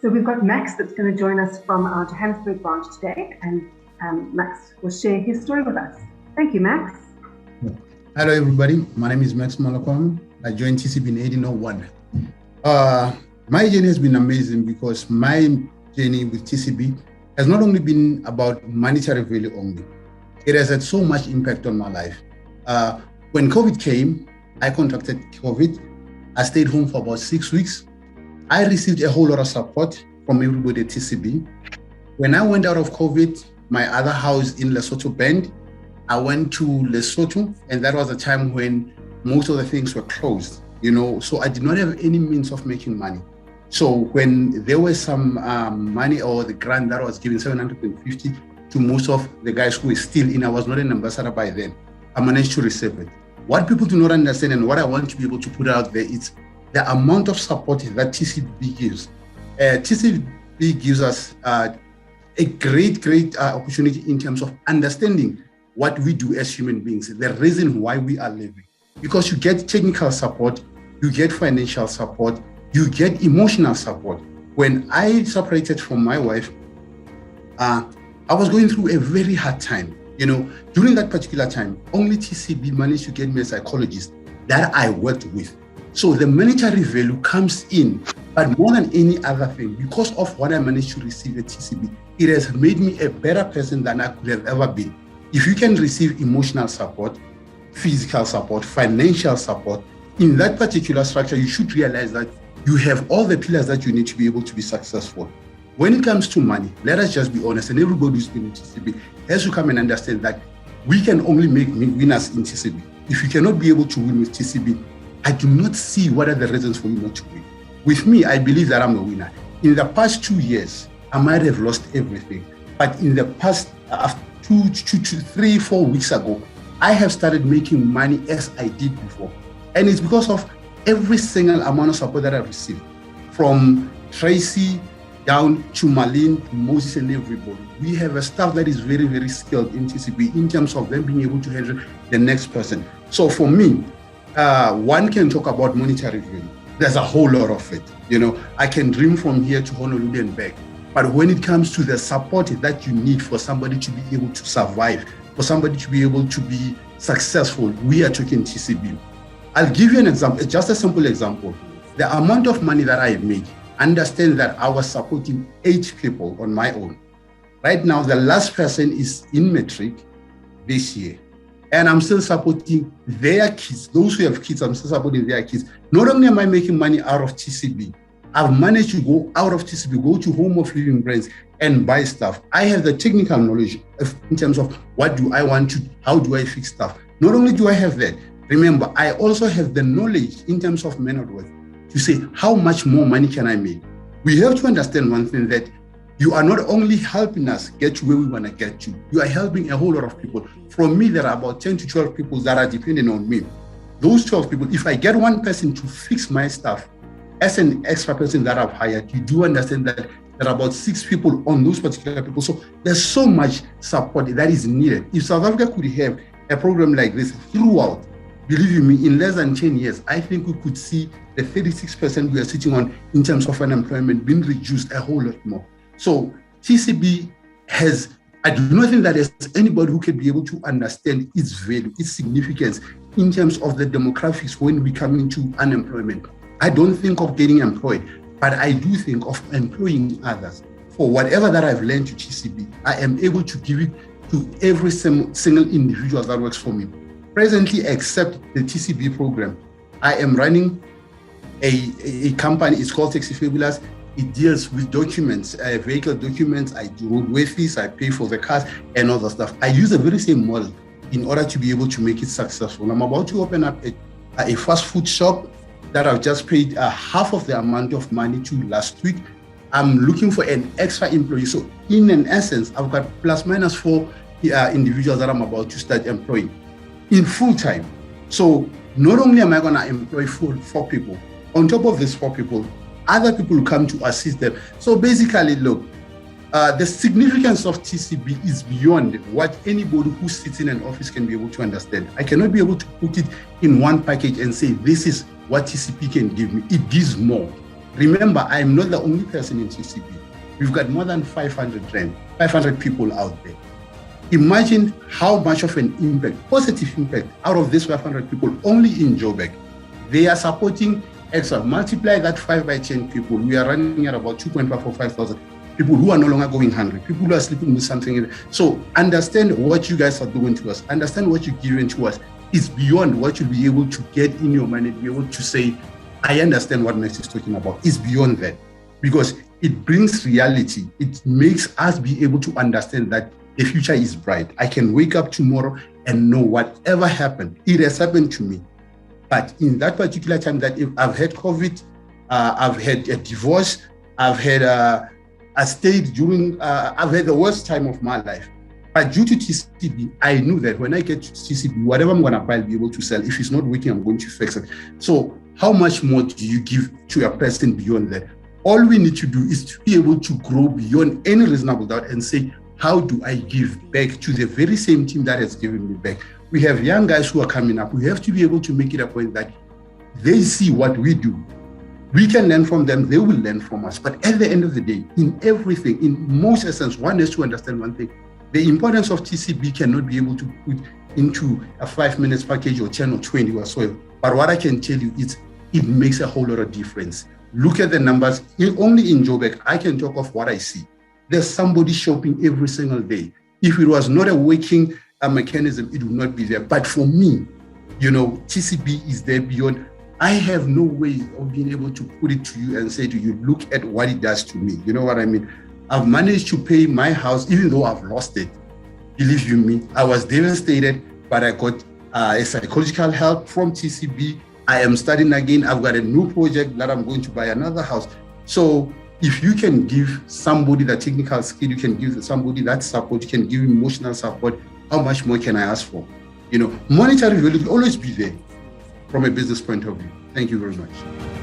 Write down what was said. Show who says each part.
Speaker 1: So we've got Max that's going to join us from our Johannesburg branch today, and Max will share his story with us. Thank you, Max.
Speaker 2: Hello, everybody. My name is Max Malakwam. I joined TCB in 1801. My journey has been amazing because my journey with TCB has not only been about monetary value only. It has had so much impact on my life. When COVID came, I contracted COVID. I stayed home for about 6 weeks. I received a whole lot of support from everybody at TCB. When I went out of COVID, my other house in Lesotho burned. I went to Lesotho, and that was a time when most of the things were closed, so I did not have any means of making money. So when there was some money or the grant that was given, 750 to most of the guys who were still in, I was not an ambassador by then, I managed to receive it. What people do not understand and what I want to be able to put out there is the amount of support that TCB gives. TCB gives us a great opportunity in terms of understanding what we do as human beings, the reason why we are living. Because you get technical support, you get financial support, you get emotional support. When I separated from my wife, I was going through a very hard time. During that particular time, only TCB managed to get me a psychologist that I worked with. So the monetary value comes in, but more than any other thing, because of what I managed to receive at TCB, it has made me a better person than I could have ever been. If you can receive emotional support, physical support, financial support, in that particular structure, you should realize that you have all the pillars that you need to be able to be successful. When it comes to money, let us just be honest, and everybody who's been in TCB has to come and understand that we can only make winners in TCB. If you cannot be able to win with TCB, I do not see what are the reasons for you not to win. With me, I believe that I'm a winner. In the past 2 years, I might have lost everything. But in the past 3, 4 weeks ago, I have started making money as I did before. And it's because of every single amount of support that I've received. From Tracy down to Marlene, Moses, and everybody. We have a staff that is very, very skilled in TCB in terms of them being able to handle the next person. So for me, one can talk about monetary value. There's a whole lot of it. I can dream from here to Honolulu and back. But when it comes to the support that you need for somebody to be able to survive, for somebody to be able to be successful, we are talking TCB. I'll give you an example, just a simple example. The amount of money that I made, understand that I was supporting 8 people on my own. Right now, the last person is in matric this year. And I'm still supporting their kids. Those who have kids, I'm still supporting their kids. Not only am I making money out of TCB, I've managed to go out of TCB, go to Home of Living Brands and buy stuff. I have the technical knowledge in terms of what do I want to, how do I fix stuff. Not only do I have that, remember, I also have the knowledge in terms of men of worth to say, how much more money can I make? We have to understand one thing, that you are not only helping us get to where we want to get to, you are helping a whole lot of people. From me, there are about 10 to 12 people that are depending on me. Those 12 people, if I get one person to fix my stuff, as an extra person that I've hired, you do understand that there are about 6 people on those particular people. So there's so much support that is needed. If South Africa could have a program like this throughout, believe you me, in less than 10 years, I think we could see the 36% we are sitting on in terms of unemployment being reduced a whole lot more. So TCB has, I do not think that there's anybody who can be able to understand its value, its significance in terms of the demographics when we come into unemployment. I don't think of getting employed, but I do think of employing others. For whatever that I've learned to TCB, I am able to give it to every single individual that works for me. Presently, except the TCB program, I am running a company. It's called Taxi Fabulous. It deals with documents, vehicle documents. I do roadway fees, I pay for the cars and all that stuff. I use the very same model in order to be able to make it successful. I'm about to open up a fast food shop that I've just paid half of the amount of money to last week. I'm looking for an extra employee. So in an essence, I've got plus minus 4 individuals that I'm about to start employing in full time. So not only am I going to employ 4 people, on top of these 4 people, other people will come to assist them. So basically, look, the significance of TCB is beyond what anybody who sits in an office can be able to understand. I cannot be able to put it in one package and say, this is what TCB can give me. It gives more. Remember, I'm not the only person in TCB. We've got more than 500 people out there. Imagine how much of an impact, positive impact, out of these 500 people only in Joburg. They are supporting extra. Multiply that 5 by 10 people. We are running at about 2.5 or 5,000 people who are no longer going hungry, people who are sleeping with something. So understand what you guys are doing to us. Understand what you're giving to us is beyond what you'll be able to get in your money, be able to say, I understand what Max is talking about. It's beyond that, because it brings reality. It makes us be able to understand that the future is bright. I can wake up tomorrow and know whatever happened, it has happened to me. But in that particular time that if I've had COVID, I've had a divorce, I've had a state during, I've had the worst time of my life. But due to TCB, I knew that when I get to TCB, whatever I'm going to buy, I'll be able to sell. If it's not working, I'm going to fix it. So how much more do you give to a person beyond that? All we need to do is to be able to grow beyond any reasonable doubt and say, how do I give back to the very same team that has given me back? We have young guys who are coming up. We have to be able to make it a point that they see what we do. We can learn from them, they will learn from us. But at the end of the day, in everything, in most essence, one has to understand one thing. The importance of TCB cannot be able to put into a 5 minutes package or 10 or 20 or so. But what I can tell you is it makes a whole lot of difference. Look at the numbers. Only in Joburg, I can talk of what I see. There's somebody shopping every single day. If it was not a working mechanism, it would not be there. But for me, TCB is there beyond. I have no way of being able to put it to you and say to you, look at what it does to me. You know what I mean? I've managed to pay my house, even though I've lost it. Believe you me, I was devastated, but I got a psychological help from TCB. I am studying again. I've got a new project that I'm going to buy another house. So if you can give somebody the technical skill, you can give somebody that support, you can give emotional support, how much more can I ask for? Monetary value will always be there from a business point of view. Thank you very much.